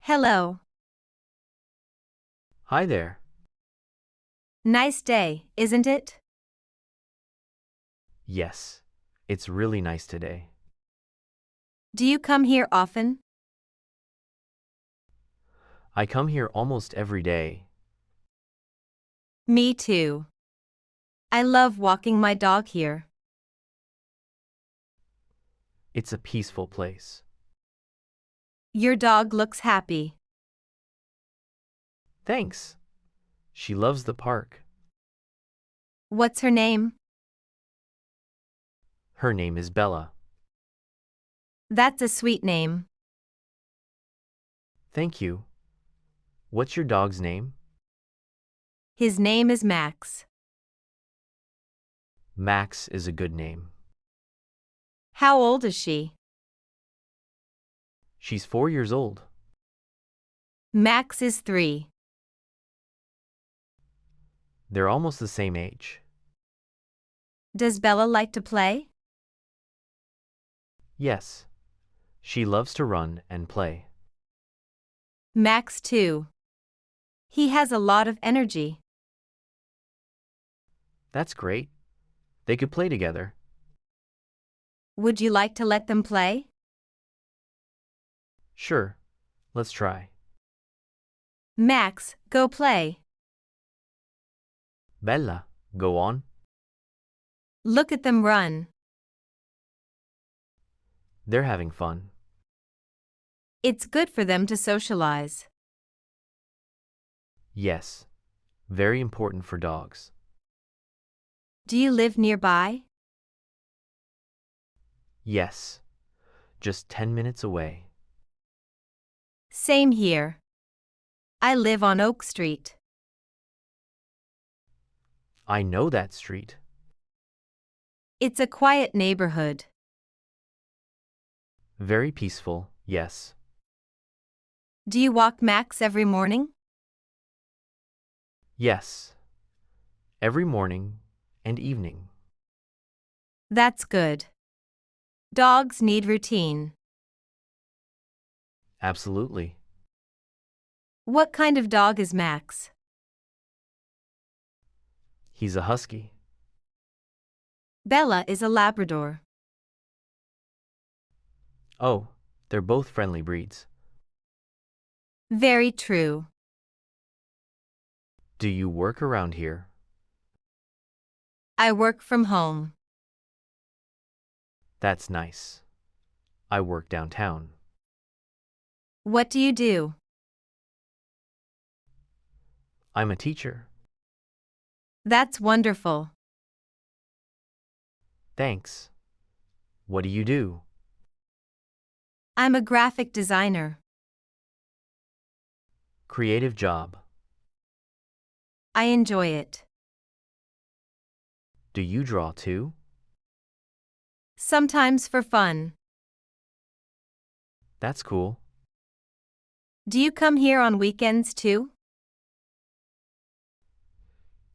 Hello. Hi there. Nice day, isn't it? Yes, it's really nice today. Do you come here often? I come here almost every day. Me too. I love walking my dog here. It's a peaceful place. Your dog looks happy. Thanks. She loves the park. What's her name? Her name is Bella. That's a sweet name. Thank you. What's your dog's name? His name is Max. Max is a good name. How old is she? She's 4 years old. Max is 3. They're almost the same age. Does Bella like to play? Yes. She loves to run and play. Max too. He has a lot of energy. That's great. They could play together. Would you like to let them play? Sure. Let's try. Max, go play. Bella, go on. Look at them run. They're having fun. It's good for them to socialize. Yes. Very important for dogs. Do you live nearby? Yes. Just 10 minutes away. Same here. I live on Oak Street. I know that street. It's a quiet neighborhood. Very peaceful, yes. Do you walk Max every morning? Yes. Every morning and evening. That's good. Dogs need routine. Absolutely. What kind of dog is Max? He's a husky. Bella is a Labrador. Oh, they're both friendly breeds. Very true. Do you work around here? I work from home. That's nice. I work downtown. What do you do? I'm a teacher. That's wonderful. Thanks. What do you do? I'm a graphic designer. Creative job. I enjoy it. Do you draw too? Sometimes for fun. That's cool. Do you come here on weekends too?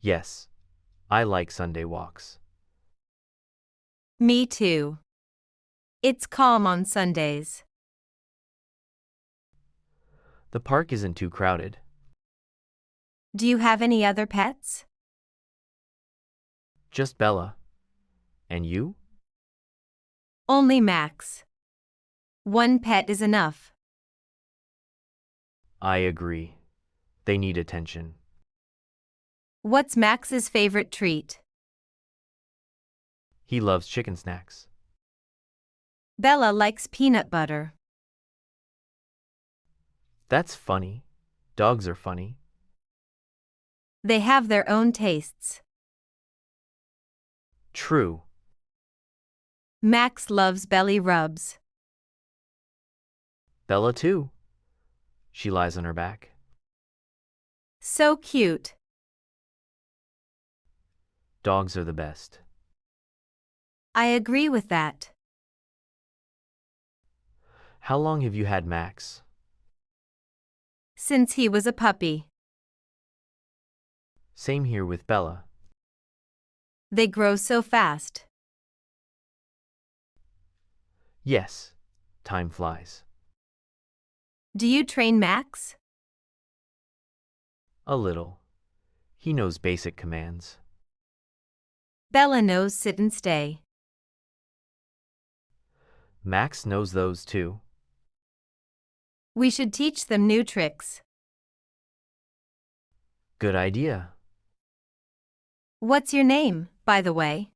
Yes. I like Sunday walks. Me too. It's calm on Sundays. The park isn't too crowded. Do you have any other pets? Just Bella. And you? Only Max. One pet is enough. I agree. They need attention. What's Max's favorite treat? He loves chicken snacks. Bella likes peanut butter. That's funny. Dogs are funny. They have their own tastes. True. Max loves belly rubs. Bella too. She lies on her back. So cute. Dogs are the best. I agree with that. How long have you had Max? Since he was a puppy. Same here with Bella. They grow so fast. Yes. Time flies. Do you train Max? A little. He knows basic commands. Bella knows sit and stay. Max knows those too. We should teach them new tricks. Good idea. What's your name, by the way?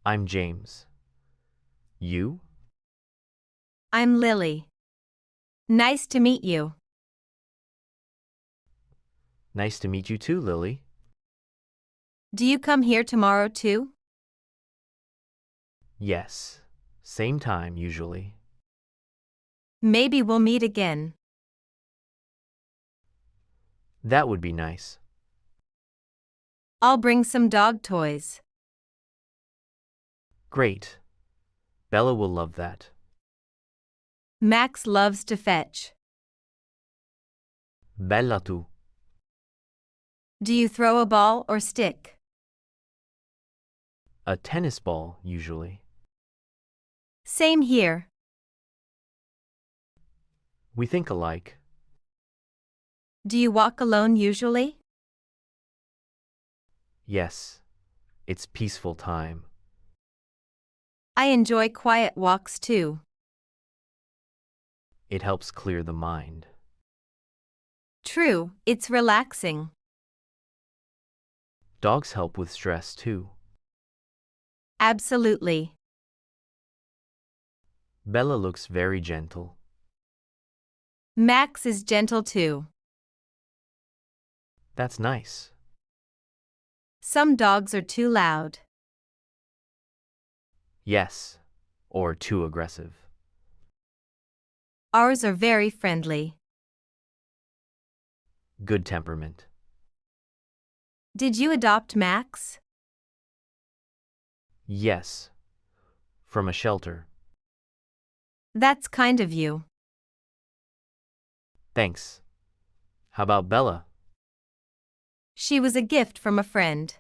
I'm James. You? I'm Lily. Nice to meet you. Nice to meet you too, Lily. Do you come here tomorrow too? Yes. Same time, usually. Maybe we'll meet again. That would be nice. I'll bring some dog toys. Great. Bella will love that. Max loves to fetch. Bella tu. Do you throw a ball or stick? A tennis ball, usually. Same here. We think alike. Do you walk alone usually? Yes. It's peaceful time. I enjoy quiet walks too. It helps clear the mind. True, it's relaxing. Dogs help with stress too. Absolutely. Bella looks very gentle. Max is gentle too. That's nice. Some dogs are too loud. Yes. Or too aggressive. Ours are very friendly. Good temperament. Did you adopt Max? Yes. From a shelter. That's kind of you. Thanks. How about Bella? She was a gift from a friend.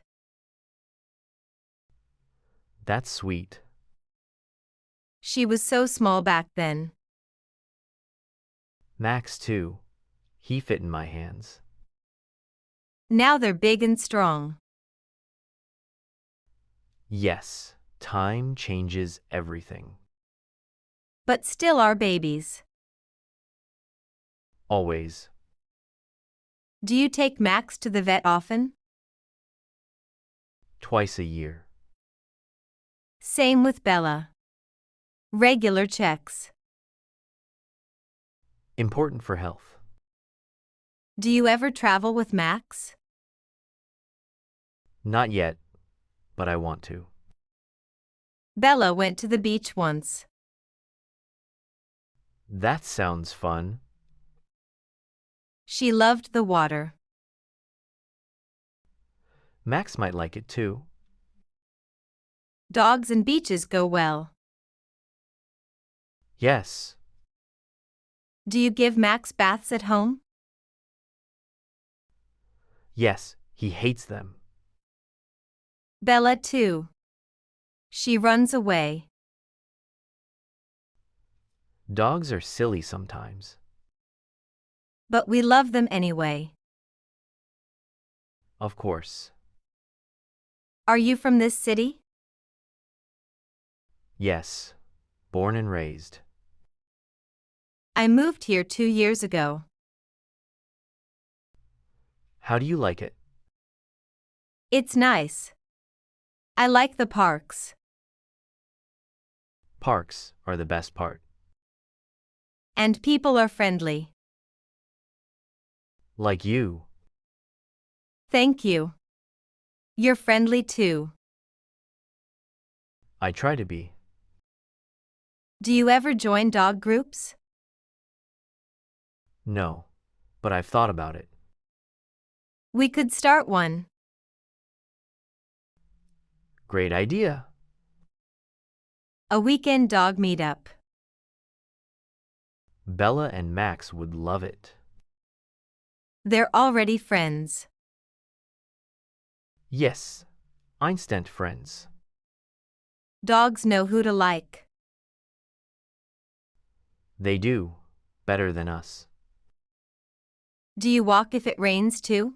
That's sweet. She was so small back then. Max too. He fit in my hands. Now they're big and strong. Yes. Time changes everything. But still are babies. Always. Do you take Max to the vet often? Twice a year. Same with Bella. Regular checks. Important for health. Do you ever travel with Max? Not yet, but I want to. Bella went to the beach once. That sounds fun. She loved the water. Max might like it too. Dogs and beaches go well. Yes. Do you give Max baths at home? Yes, he hates them. Bella too. She runs away. Dogs are silly sometimes. But we love them anyway. Of course. Are you from this city? Yes. Born and raised. I moved here 2 years ago. How do you like it? It's nice. I like the parks. Parks are the best part. And people are friendly. Like you. Thank you. You're friendly too. I try to be. Do you ever join dog groups? No, but I've thought about it. We could start one. Great idea. A weekend dog meetup. Bella and Max would love it. They're already friends. Yes, instant friends. Dogs know who to like. They do. better than us. Do you walk if it rains too?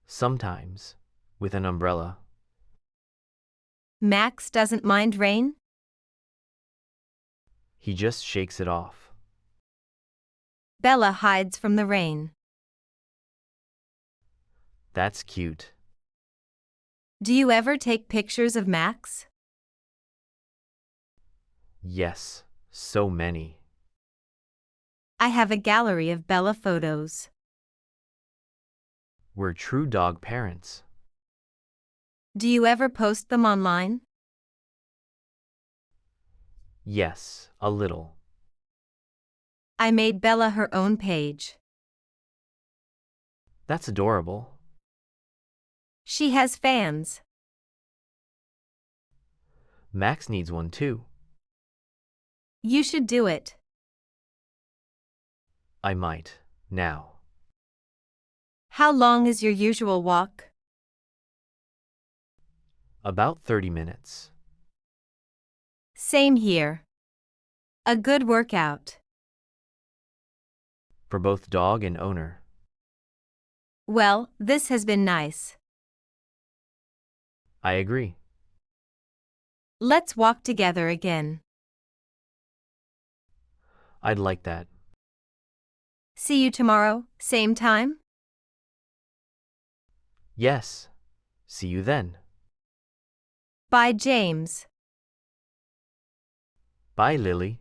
Sometimes, with an umbrella. Max doesn't mind rain? He just shakes it off. Bella hides from the rain. That's cute. Do you ever take pictures of Max? Yes, so many. I have a gallery of Bella photos. We're true dog parents. Do you ever post them online? Yes, a little. I made Bella her own page. That's adorable. She has fans. Max needs one too. You should do it. I might, now. How long is your usual walk? About 30 minutes. Same here. A good workout. For both dog and owner. Well, this has been nice. I agree. Let's walk together again. I'd like that. See you tomorrow, same time? Yes. See you then. Bye, James. Bye, Lily.